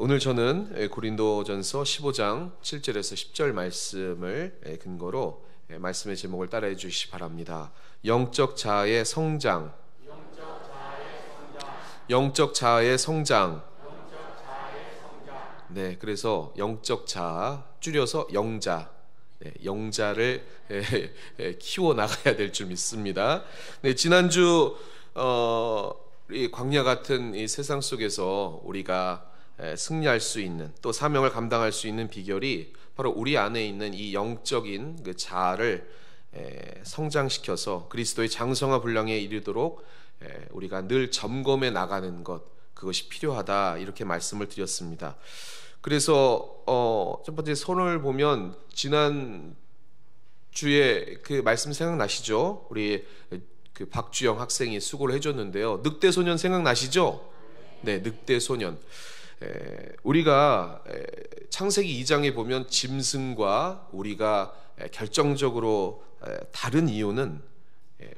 오늘 저는 고린도전서 15장 7절에서 10절 말씀을 근거로 말씀의 제목을 따라해 주시기 바랍니다. 영적 자아의 성장. 영적 자아의 성장. 네, 그래서 영적 자아, 줄여서 영자. 영자를 키워 나가야 될 줄 믿습니다. 네, 지난주 이 광야 같은 이 세상 속에서 우리가 승리할 수 있는, 또 사명을 감당할 수 있는 비결이 바로 우리 안에 있는 이 영적인 그 자아를 성장시켜서 그리스도의 장성화 분량에 이르도록 우리가 늘 점검해 나가는 것, 그것이 필요하다, 이렇게 말씀을 드렸습니다. 그래서 첫 번째 선을 보면 지난 주에 그 말씀 생각나시죠? 우리 그 박주영 학생이 수고를 해줬는데요. 늑대소년 생각나시죠? 네, 늑대소년. 우리가 창세기 2장에 보면 짐승과 우리가 결정적으로 다른 이유는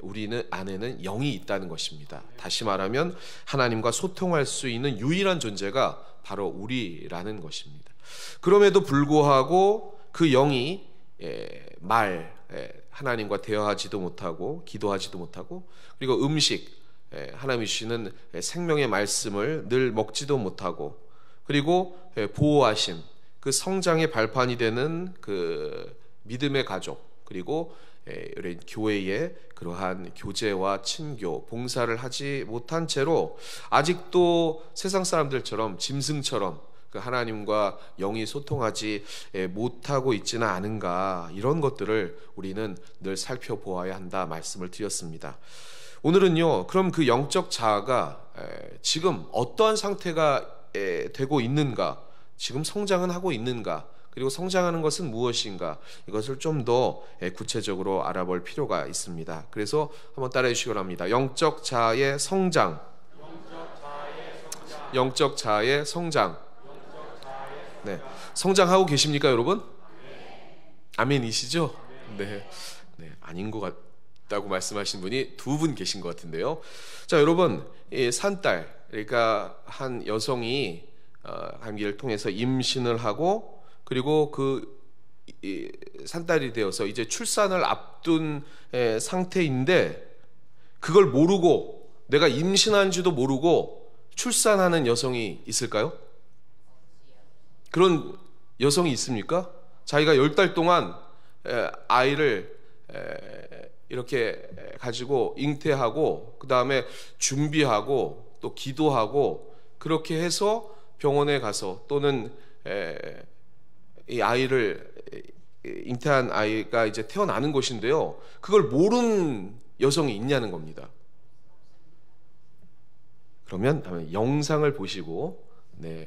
우리는 안에는 영이 있다는 것입니다. 다시 말하면 하나님과 소통할 수 있는 유일한 존재가 바로 우리라는 것입니다. 그럼에도 불구하고 그 영이 하나님과 대화하지도 못하고 기도하지도 못하고, 그리고 음식, 하나님이 주시는 생명의 말씀을 늘 먹지도 못하고, 그리고 보호하심, 그 성장의 발판이 되는 그 믿음의 가족, 그리고 우리 교회의 그러한 교제와 친교, 봉사를 하지 못한 채로 아직도 세상 사람들처럼 짐승처럼 그 하나님과 영이 소통하지 못하고 있지는 않은가, 이런 것들을 우리는 늘 살펴보아야 한다 말씀을 드렸습니다. 오늘은요, 그럼 그 영적 자아가 지금 어떠한 상태가 되고 있는가, 지금 성장은 하고 있는가, 그리고 성장하는 것은 무엇인가, 이것을 좀 더 구체적으로 알아볼 필요가 있습니다. 그래서 한번 따라해 주시기 바랍니다. 영적 자아의 성장. 영적 자아의 성장. 네, 성장하고 계십니까, 여러분? 아멘이시죠? 네, 아닌 것 같다고 말씀하신 분이 두 분 계신 것 같은데요. 자, 여러분, 이 산딸, 그러니까 한 여성이 감기를 통해서 임신을 하고, 그리고 그 산딸이 되어서 이제 출산을 앞둔 상태인데, 그걸 모르고, 내가 임신한지도 모르고 출산하는 여성이 있을까요? 그런 여성이 있습니까? 자기가 10달 동안 아이를 이렇게 가지고 잉태하고, 그 다음에 준비하고, 또 기도하고, 그렇게 해서 병원에 가서, 또는 이 아이를 잉태한 아이가 이제 태어나는 것인데요, 그걸 모르는 여성이 있냐는 겁니다. 그러면 영상을 보시고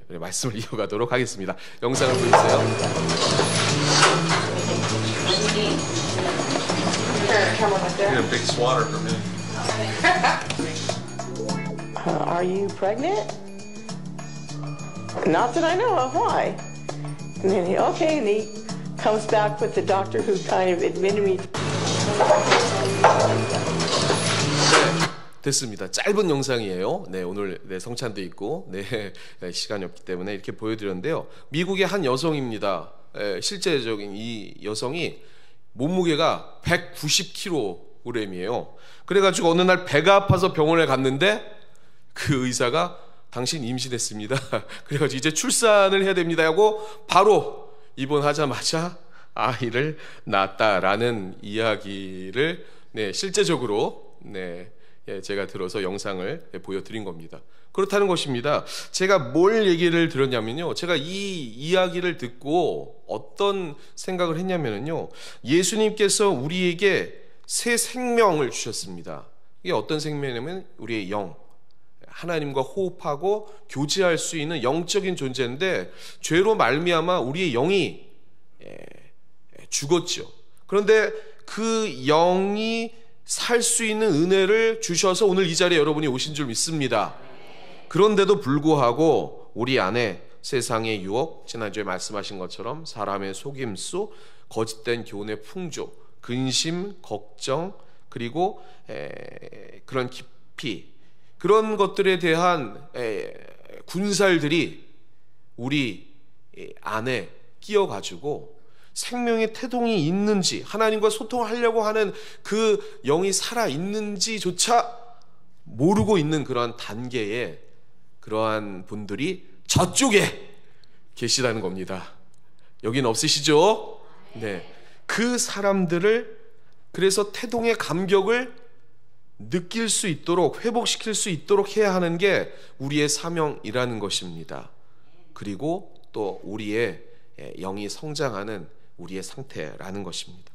말씀을 이어가도록 하겠습니다. 영상을 보여주세요. Are you pregnant? Not that I know of. Why? And then and he comes back with the doctor who kind of admitted me. 됐습니다. 짧은 영상이에요. 오늘 성찬도 있고 시간이 없기 때문에 이렇게 보여드렸는데요. 미국의 한 여성입니다. 실제적인 이 여성이 몸무게가 190kg이에요. 그래가지고 어느 날 배가 아파서 병원에 갔는데 그 의사가 당신 임신했습니다. 그래가지고 이제 출산을 해야 됩니다 하고 바로 입원하자마자 아이를 낳았다라는 이야기를 실제적으로 제가 들어서 영상을 보여드린 겁니다. 그렇다는 것입니다. 제가 뭘 얘기를 들었냐면요, 제가 이 이야기를 듣고 어떤 생각을 했냐면요, 예수님께서 우리에게 새 생명을 주셨습니다. 이게 어떤 생명이냐면 우리의 영, 하나님과 호흡하고 교제할 수 있는 영적인 존재인데, 죄로 말미암아 우리의 영이 죽었죠. 그런데 그 영이 살 수 있는 은혜를 주셔서 오늘 이 자리에 여러분이 오신 줄 믿습니다. 그런데도 불구하고 우리 안에 세상의 유혹, 지난주에 말씀하신 것처럼 사람의 속임수, 거짓된 교훈의 풍조, 근심, 걱정, 그리고 그런 깊이, 그런 것들에 대한 군살들이 우리 안에 끼어가지고 생명의 태동이 있는지, 하나님과 소통하려고 하는 그 영이 살아있는지조차 모르고 있는 그러한 단계에 그러한 분들이 저쪽에 계시다는 겁니다. 여긴 없으시죠? 네. 그 사람들을 그래서 태동의 감격을 느낄 수 있도록, 회복시킬 수 있도록 해야 하는 게 우리의 사명이라는 것입니다. 그리고 또 우리의 영이 성장하는 우리의 상태라는 것입니다.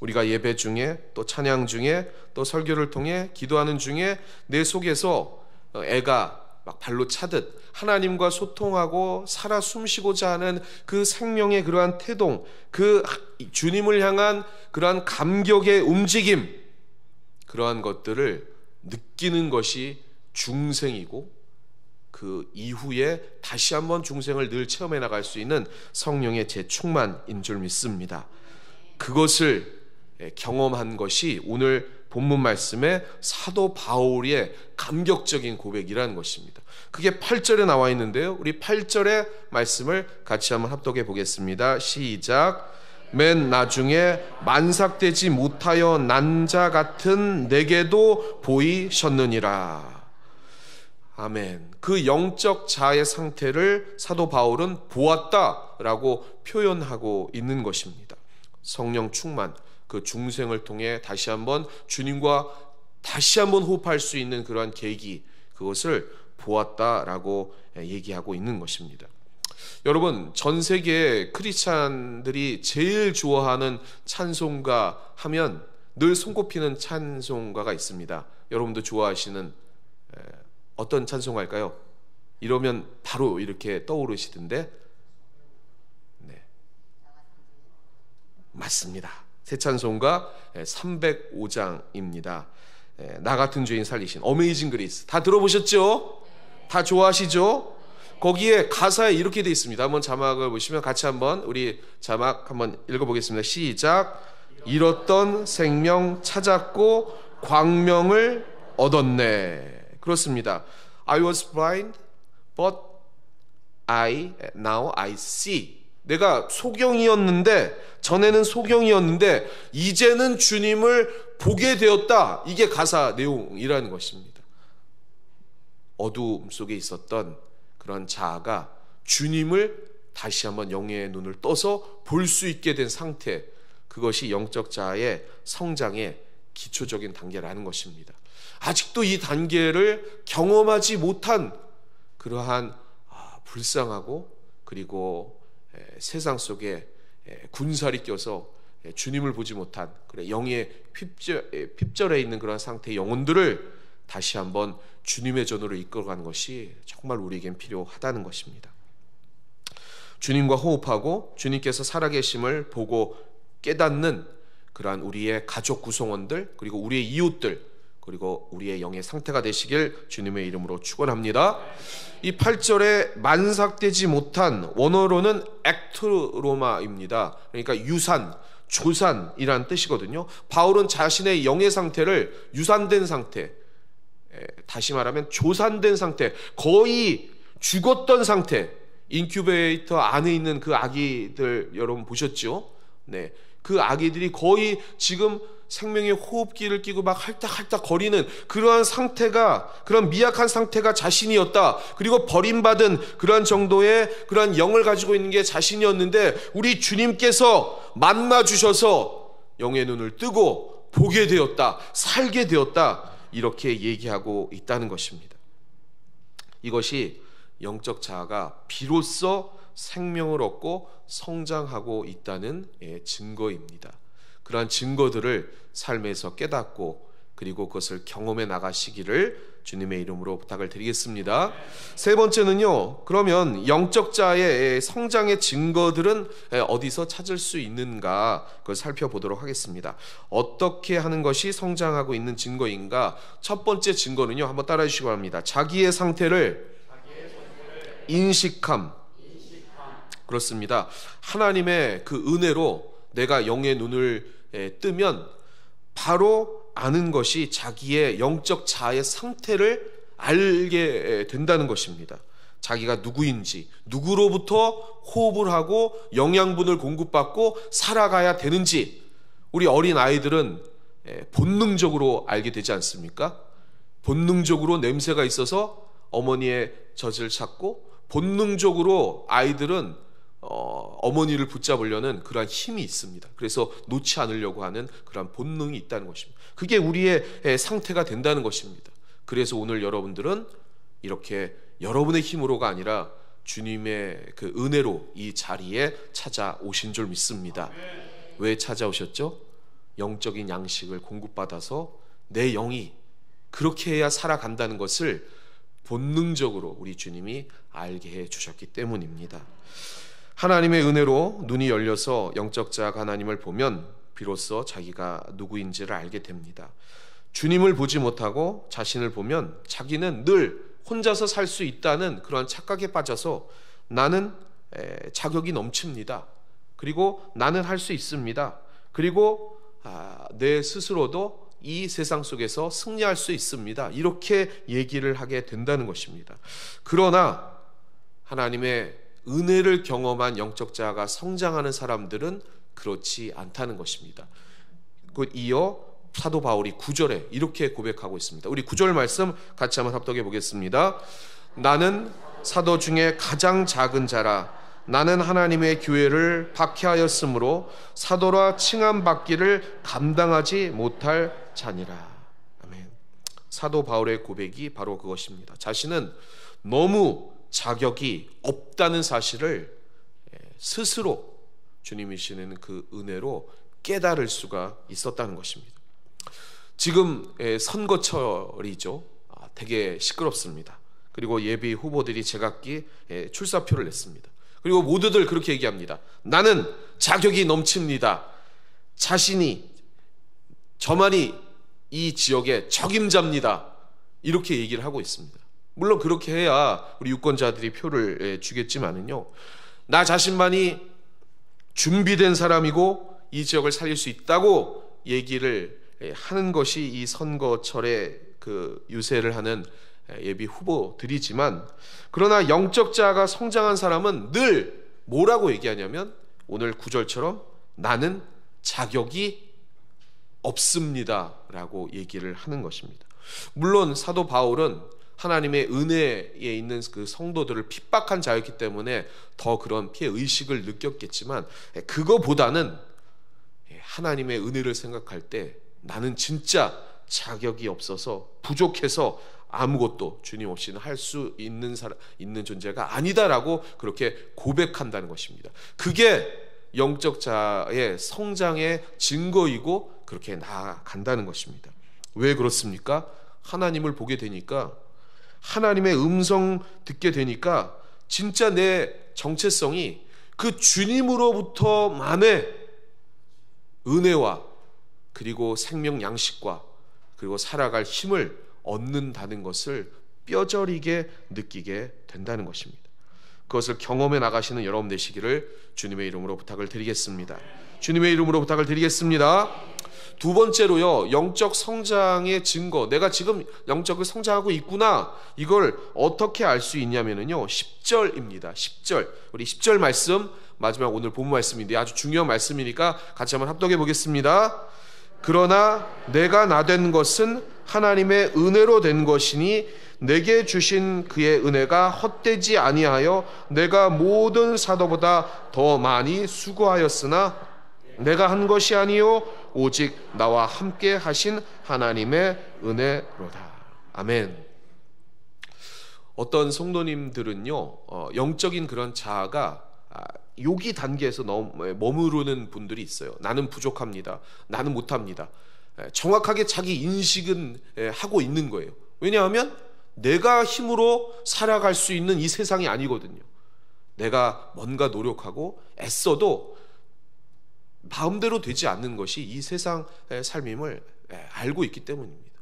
우리가 예배 중에 또 찬양 중에 또 설교를 통해 기도하는 중에 내 속에서 애가 막 발로 차듯 하나님과 소통하고 살아 숨쉬고자 하는 그 생명의 그러한 태동, 그 주님을 향한 그러한 감격의 움직임, 그러한 것들을 느끼는 것이 중생이고 그 이후에 다시 한번 중생을 늘 체험해 나갈 수 있는 성령의 재충만인 줄 믿습니다. 그것을 경험한 것이 오늘 본문 말씀에 사도 바울의 감격적인 고백이라는 것입니다. 그게 8절에 나와 있는데요, 우리 8절의 말씀을 같이 한번 합독해 보겠습니다. 시작. 맨 나중에 만삭되지 못하여 난 자 같은 내게도 보이셨느니라. 아멘. 그 영적 자의 상태를 사도 바울은 보았다라고 표현하고 있는 것입니다. 성령 충만, 그 중생을 통해 다시 한번 주님과 다시 한번 호흡할 수 있는 그러한 계기, 그것을 보았다라고 얘기하고 있는 것입니다. 여러분, 전 세계 크리스찬들이 제일 좋아하는 찬송가 하면 늘 손꼽히는 찬송가가 있습니다. 여러분도 좋아하시는 어떤 찬송가일까요? 이러면 바로 이렇게 떠오르시던데, 네, 맞습니다. 새 찬송가 305장입니다. 나 같은 죄인 살리신 어메이징 그레이스. 다 들어보셨죠? 다 좋아하시죠? 거기에 가사에 이렇게 되어 있습니다. 한번 자막을 보시면 같이 한번 우리 자막 한번 읽어보겠습니다. 시작. 잃었던 생명 찾았고 광명을 얻었네. 그렇습니다. I was blind, but now I see. 내가 소경이었는데, 전에는 소경이었는데 이제는 주님을 보게 되었다. 이게 가사 내용이라는 것입니다. 어두움 속에 있었던 그런 자아가 주님을 다시 한번 영의 눈을 떠서 볼 수 있게 된 상태, 그것이 영적 자아의 성장의 기초적인 단계라는 것입니다. 아직도 이 단계를 경험하지 못한 그러한 불쌍하고 그리고 세상 속에 군살이 껴서 주님을 보지 못한 그래 영의 핍절해 있는 그런 상태의 영혼들을 다시 한번 주님의 전으로 이끌어가는 것이 정말 우리에겐 필요하다는 것입니다. 주님과 호흡하고 주님께서 살아계심을 보고 깨닫는 그러한 우리의 가족 구성원들, 그리고 우리의 이웃들, 그리고 우리의 영의 상태가 되시길 주님의 이름으로 축원합니다. 이 8절에 만삭되지 못한, 원어로는 액트로마입니다. 그러니까 유산, 조산이라는 뜻이거든요. 바울은 자신의 영의 상태를 유산된 상태, 다시 말하면 조산된 상태, 거의 죽었던 상태, 인큐베이터 안에 있는 그 아기들 여러분 보셨죠? 네, 그 아기들이 거의 지금 생명의 호흡기를 끼고 막 할딱할딱 거리는 그러한 상태가, 그런 미약한 상태가 자신이었다. 그리고 버림받은 그러한 정도의 그러한 영을 가지고 있는 게 자신이었는데, 우리 주님께서 만나 주셔서 영의 눈을 뜨고 보게 되었다, 살게 되었다, 이렇게 얘기하고 있다는 것입니다. 이것이 영적 자아가 비로소 생명을 얻고 성장하고 있다는 증거입니다. 그러한 증거들을 삶에서 깨닫고 그리고 그것을 경험해 나가시기를 주님의 이름으로 부탁을 드리겠습니다. 세 번째는요, 그러면 영적 자의 성장의 증거들은 어디서 찾을 수 있는가, 그걸 살펴보도록 하겠습니다. 어떻게 하는 것이 성장하고 있는 증거인가? 첫 번째 증거는요, 한번 따라해 주시기 바랍니다. 자기의 상태를 인식함. 그렇습니다. 하나님의 그 은혜로 내가 영의 눈을 뜨면 바로 아는 것이 자기의 영적 자아의 상태를 알게 된다는 것입니다. 자기가 누구인지, 누구로부터 호흡을 하고 영양분을 공급받고 살아가야 되는지 우리 어린 아이들은 본능적으로 알게 되지 않습니까? 본능적으로 냄새가 있어서 어머니의 젖을 찾고, 본능적으로 아이들은 어머니를 붙잡으려는 그러한 힘이 있습니다. 그래서 놓지 않으려고 하는 그러한 본능이 있다는 것입니다. 그게 우리의 상태가 된다는 것입니다. 그래서 오늘 여러분들은 이렇게 여러분의 힘으로가 아니라 주님의 그 은혜로 이 자리에 찾아오신 줄 믿습니다. 왜 찾아오셨죠? 영적인 양식을 공급받아서 내 영이 그렇게 해야 살아간다는 것을 본능적으로 우리 주님이 알게 해 주셨기 때문입니다. 하나님의 은혜로 눈이 열려서 영적 자가 하나님을 보면 비로소 자기가 누구인지를 알게 됩니다. 주님을 보지 못하고 자신을 보면 자기는 늘 혼자서 살 수 있다는 그런 착각에 빠져서 나는 자격이 넘칩니다. 그리고 나는 할 수 있습니다. 그리고 내 스스로도 이 세상 속에서 승리할 수 있습니다. 이렇게 얘기를 하게 된다는 것입니다. 그러나 하나님의 은혜를 경험한 영적 자가 성장하는 사람들은 그렇지 않다는 것입니다. 이어 사도 바울이 9절에 이렇게 고백하고 있습니다. 우리 9절 말씀 같이 한번 합독해 보겠습니다. 나는 사도 중에 가장 작은 자라. 나는 하나님의 교회를 박해하였으므로 사도라 칭함받기를 감당하지 못할 자니라. 아멘. 사도 바울의 고백이 바로 그것입니다. 자신은 너무 자격이 없다는 사실을 스스로 주님이시는 그 은혜로 깨달을 수가 있었다는 것입니다. 지금 선거철이죠. 되게 시끄럽습니다. 그리고 예비 후보들이 제각기 출사표를 냈습니다. 그리고 모두들 그렇게 얘기합니다. 나는 자격이 넘칩니다. 자신이 저만이 이 지역의 적임자입니다. 이렇게 얘기를 하고 있습니다. 물론 그렇게 해야 우리 유권자들이 표를 주겠지만은요, 나 자신만이 준비된 사람이고 이 지역을 살릴 수 있다고 얘기를 하는 것이 이 선거철에 그 유세를 하는 예비 후보들이지만, 그러나 영적 자가 성장한 사람은 늘 뭐라고 얘기하냐면 오늘 9절처럼 나는 자격이 없습니다 라고 얘기를 하는 것입니다. 물론 사도 바울은 하나님의 은혜에 있는 그 성도들을 핍박한 자였기 때문에 더 그런 피해 의식을 느꼈겠지만, 그거보다는 하나님의 은혜를 생각할 때 나는 진짜 자격이 없어서 부족해서 아무것도 주님 없이는 할 수 있는 존재가 아니다라고 그렇게 고백한다는 것입니다. 그게 영적 자의 성장의 증거이고 그렇게 나아간다는 것입니다. 왜 그렇습니까? 하나님을 보게 되니까, 하나님의 음성 듣게 되니까 진짜 내 정체성이 그 주님으로부터만의 은혜와 그리고 생명 양식과 그리고 살아갈 힘을 얻는다는 것을 뼈저리게 느끼게 된다는 것입니다. 그것을 경험해 나가시는 여러분 되시기를 주님의 이름으로 부탁을 드리겠습니다. 주님의 이름으로 부탁을 드리겠습니다. 두 번째로요, 영적 성장의 증거, 내가 지금 영적을 성장하고 있구나, 이걸 어떻게 알 수 있냐면요 10절입니다. 10절, 우리 10절 말씀, 마지막 오늘 본문 말씀인데 아주 중요한 말씀이니까 같이 한번 합독해 보겠습니다. 그러나 내가 나 된 것은 하나님의 은혜로 된 것이니 내게 주신 그의 은혜가 헛되지 아니하여 내가 모든 사도보다 더 많이 수고하였으나 내가 한 것이 아니요 오직 나와 함께 하신 하나님의 은혜로다. 아멘. 어떤 성도님들은요, 영적인 그런 자아가 요기 단계에서 머무르는 분들이 있어요. 나는 부족합니다. 나는 못합니다. 정확하게 자기 인식은 하고 있는 거예요. 왜냐하면 내가 힘으로 살아갈 수 있는 이 세상이 아니거든요. 내가 뭔가 노력하고 애써도 마음대로 되지 않는 것이 이 세상의 삶임을 알고 있기 때문입니다.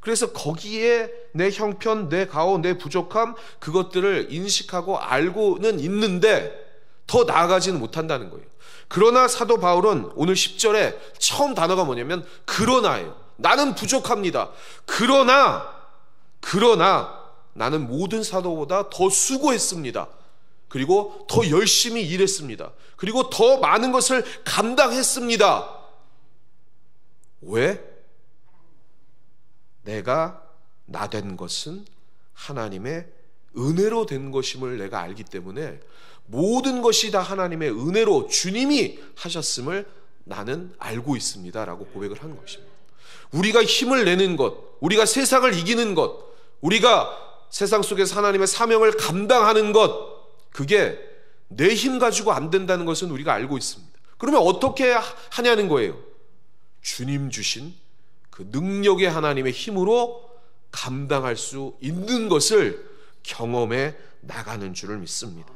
그래서 거기에 내 형편, 내 가오, 내 부족함, 그것들을 인식하고 알고는 있는데 더 나아가지는 못한다는 거예요. 그러나 사도 바울은 오늘 10절에 처음 단어가 뭐냐면 그러나예요. 나는 부족합니다. 그러나 나는 모든 사도보다 더 수고했습니다. 그리고 더 열심히 일했습니다. 그리고 더 많은 것을 감당했습니다. 왜? 내가 나 된 것은 하나님의 은혜로 된 것임을 내가 알기 때문에 모든 것이 다 하나님의 은혜로 주님이 하셨음을 나는 알고 있습니다 라고 고백을 하는 것입니다. 우리가 힘을 내는 것, 우리가 세상을 이기는 것, 우리가 세상 속에서 하나님의 사명을 감당하는 것, 그게 내 힘 가지고 안 된다는 것은 우리가 알고 있습니다. 그러면 어떻게 하냐는 거예요. 주님 주신 그 능력의 하나님의 힘으로 감당할 수 있는 것을 경험해 나가는 줄을 믿습니다.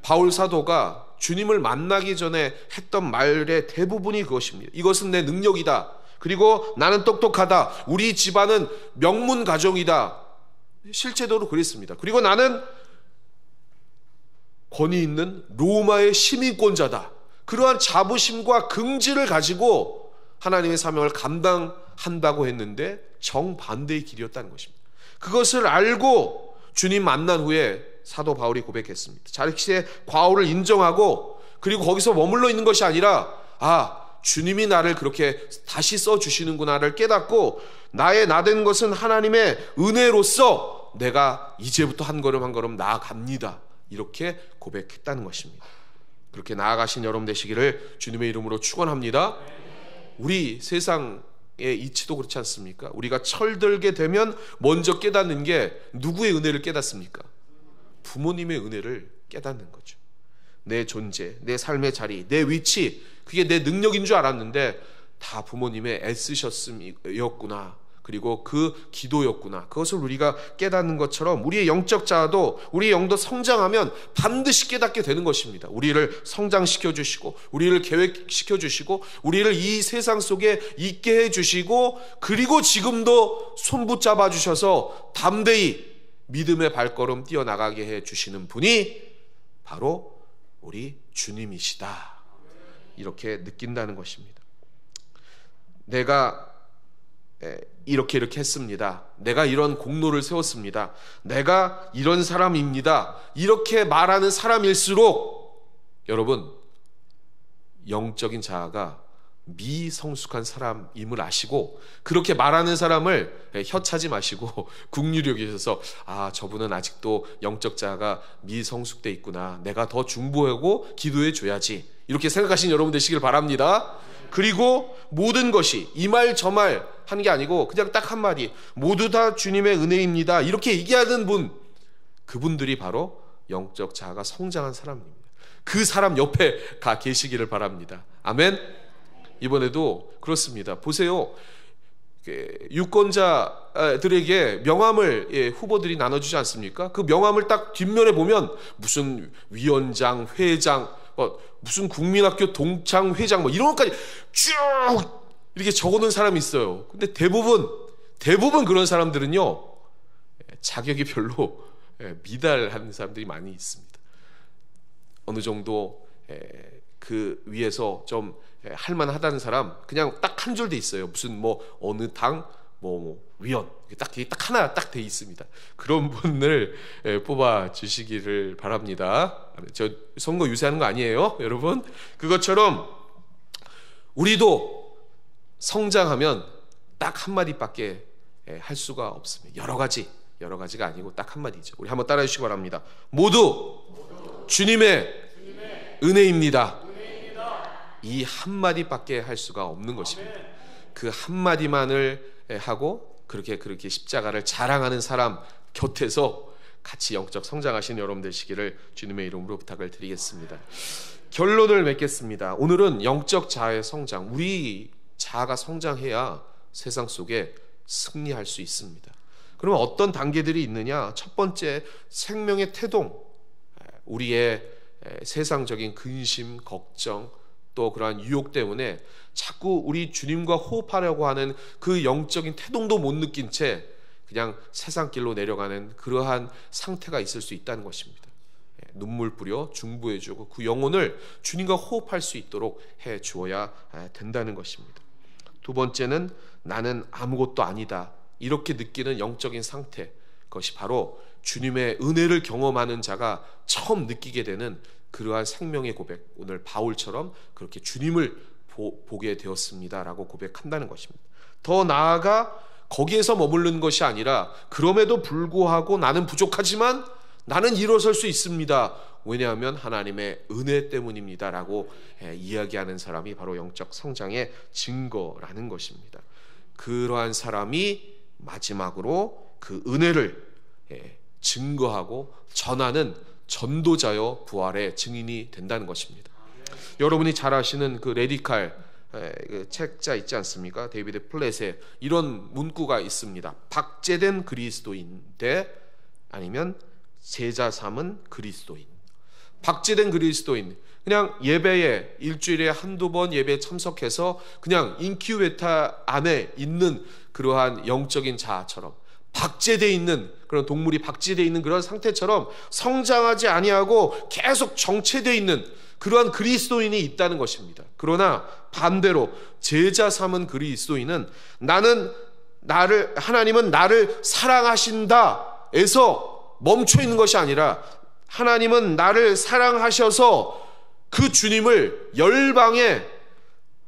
바울 사도가 주님을 만나기 전에 했던 말의 대부분이 그것입니다. 이것은 내 능력이다. 그리고 나는 똑똑하다. 우리 집안은 명문 가정이다. 실제로 그랬습니다. 그리고 나는 권위 있는 로마의 시민권자다. 그러한 자부심과 긍지를 가지고 하나님의 사명을 감당한다고 했는데 정반대의 길이었다는 것입니다. 그것을 알고 주님 만난 후에 사도 바울이 고백했습니다. 자신의 과오를 인정하고 그리고 거기서 머물러 있는 것이 아니라 주님이 나를 그렇게 다시 써주시는구나를 깨닫고 나의 나된 것은 하나님의 은혜로서 내가 이제부터 한 걸음 한 걸음 나아갑니다. 이렇게 고백했다는 것입니다. 그렇게 나아가신 여러분 되시기를 주님의 이름으로 축원합니다. 우리 세상의 이치도 그렇지 않습니까? 우리가 철들게 되면 먼저 깨닫는 게 누구의 은혜를 깨닫습니까? 부모님의 은혜를 깨닫는 거죠. 내 존재, 내 삶의 자리, 내 위치, 그게 내 능력인 줄 알았는데 다 부모님의 애쓰셨음이었구나. 그리고 그 기도였구나. 그것을 우리가 깨닫는 것처럼 우리의 영적 자아도 우리의 영도 성장하면 반드시 깨닫게 되는 것입니다. 우리를 성장시켜 주시고 우리를 계획시켜 주시고 우리를 이 세상 속에 있게 해 주시고 그리고 지금도 손붙잡아 주셔서 담대히 믿음의 발걸음 뛰어나가게 해 주시는 분이 바로 우리 주님이시다. 이렇게 느낀다는 것입니다. 내가 이렇게 했습니다. 내가 이런 공로를 세웠습니다. 내가 이런 사람입니다. 이렇게 말하는 사람일수록 여러분 영적인 자아가 미성숙한 사람임을 아시고 그렇게 말하는 사람을 혀차지 마시고 국률이 여기셔서 저분은 아직도 영적 자아가 미성숙돼 있구나. 내가 더 중보하고 기도해 줘야지. 이렇게 생각하시는 여러분 되시길 바랍니다. 그리고 모든 것이 이 말 저 말 하는 게 아니고 그냥 딱 한마디 모두 다 주님의 은혜입니다. 이렇게 얘기하는 분, 그분들이 바로 영적 자아가 성장한 사람입니다. 그 사람 옆에 가 계시기를 바랍니다. 아멘. 이번에도 그렇습니다. 보세요. 유권자들에게 명함을 후보들이 나눠주지 않습니까? 그 명함을 딱 뒷면에 보면 무슨 위원장, 회장, 무슨 국민학교 동창 회장 이런 것까지 쭉 이렇게 적어놓은 사람이 있어요. 근데 대부분 그런 사람들은요 자격이 별로 미달한 사람들이 많이 있습니다. 어느 정도 그 위에서 좀 할만하다는 사람 그냥 딱 한 줄 돼 있어요. 무슨 어느 당 위원 딱 하나 딱 돼 있습니다. 그런 분을 뽑아 주시기를 바랍니다. 저 선거 유세하는 거 아니에요, 여러분? 그것처럼 우리도 성장하면 딱 한마디밖에 할 수가 없습니다. 여러 가지가 아니고 딱 한마디죠. 우리 한번 따라해 주시기 바랍니다. 모두 주님의 은혜입니다. 이 한마디밖에 할 수가 없는 것입니다. 그 한마디만을 하고 그렇게 십자가를 자랑하는 사람 곁에서 같이 영적 성장하시는 여러분 되시기를 주님의 이름으로 부탁을 드리겠습니다. 결론을 맺겠습니다. 오늘은 영적 자아의 성장, 우리 자아가 성장해야 세상 속에 승리할 수 있습니다. 그러면 어떤 단계들이 있느냐? 첫 번째, 생명의 태동, 우리의 세상적인 근심, 걱정, 또 그러한 유혹 때문에 자꾸 우리 주님과 호흡하려고 하는 그 영적인 태동도 못 느낀 채 그냥 세상 길로 내려가는 그러한 상태가 있을 수 있다는 것입니다. 눈물 뿌려 중보해주고 그 영혼을 주님과 호흡할 수 있도록 해 주어야 된다는 것입니다. 두 번째는 나는 아무것도 아니다 이렇게 느끼는 영적인 상태, 그것이 바로 주님의 은혜를 경험하는 자가 처음 느끼게 되는 그러한 생명의 고백, 오늘 바울처럼 그렇게 주님을 보게 되었습니다라고 고백한다는 것입니다. 더 나아가 거기에서 머무르는 것이 아니라 그럼에도 불구하고 나는 부족하지만 나는 일어설 수 있습니다. 왜냐하면 하나님의 은혜 때문입니다라고 이야기하는 사람이 바로 영적 성장의 증거라는 것입니다. 그러한 사람이 마지막으로 그 은혜를 증거하고 전하는 전도자여 부활의 증인이 된다는 것입니다. 여러분이 잘 아시는 그 레디칼 그 책자 있지 않습니까? 데이비드 플랫의 이런 문구가 있습니다. 박제된 그리스도인 대 아니면 제자 삼은 그리스도인. 박제된 그리스도인, 그냥 예배에 일주일에 한두 번 예배에 참석해서 그냥 인큐베터 안에 있는 그러한 영적인 자아처럼 박제되어 있는 그런 동물이 박제되어 있는 그런 상태처럼 성장하지 아니하고 계속 정체되어 있는 그러한 그리스도인이 있다는 것입니다. 그러나 반대로 제자 삼은 그리스도인은 하나님은 나를 사랑하신다에서 멈춰 있는 것이 아니라 하나님은 나를 사랑하셔서 그 주님을 열방에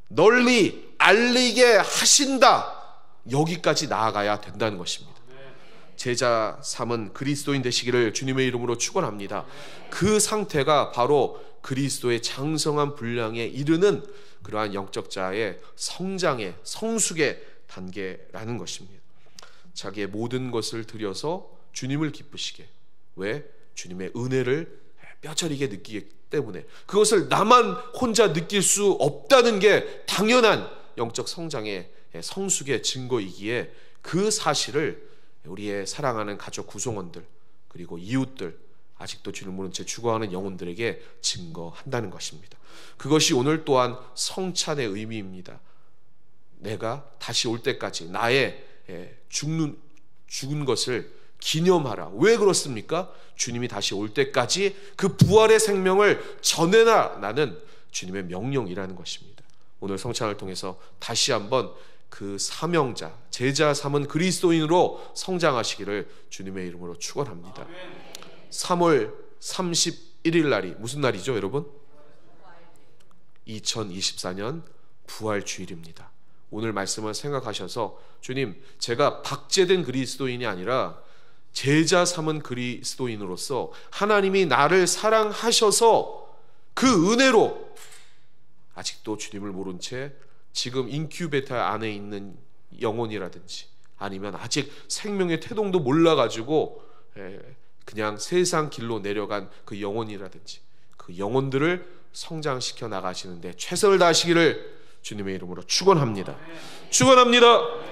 널리 알리게 하신다, 여기까지 나아가야 된다는 것입니다. 제자 삼은 그리스도인 되시기를 주님의 이름으로 축원합니다. 그 상태가 바로 그리스도의 장성한 분량에 이르는 그러한 영적 자의 성장의 성숙의 단계라는 것입니다. 자기의 모든 것을 들여서 주님을 기쁘시게, 왜? 주님의 은혜를 뼈저리게 느끼기 때문에, 그것을 나만 혼자 느낄 수 없다는 게 당연한 영적 성장의 성숙의 증거이기에 그 사실을 우리의 사랑하는 가족 구성원들 그리고 이웃들, 아직도 주를 모른 채 죽어가는 영혼들에게 증거한다는 것입니다. 그것이 오늘 또한 성찬의 의미입니다. 내가 다시 올 때까지 나의 죽은 것을 기념하라. 왜 그렇습니까? 주님이 다시 올 때까지 그 부활의 생명을 전해라라는 주님의 명령이라는 것입니다. 오늘 성찬을 통해서 다시 한번 그 사명자, 제자 삼은 그리스도인으로 성장하시기를 주님의 이름으로 축원합니다. 3월 31일 날이 무슨 날이죠, 여러분? 2024년 부활주일입니다. 오늘 말씀을 생각하셔서, 주님, 제가 박제된 그리스도인이 아니라 제자 삼은 그리스도인으로서 하나님이 나를 사랑하셔서 그 은혜로 아직도 주님을 모른 채 지금 인큐베터 안에 있는 영혼이라든지 아니면 아직 생명의 태동도 몰라가지고 그냥 세상 길로 내려간 그 영혼이라든지 그 영혼들을 성장시켜 나가시는데 최선을 다하시기를 주님의 이름으로 축원합니다. 축원합니다.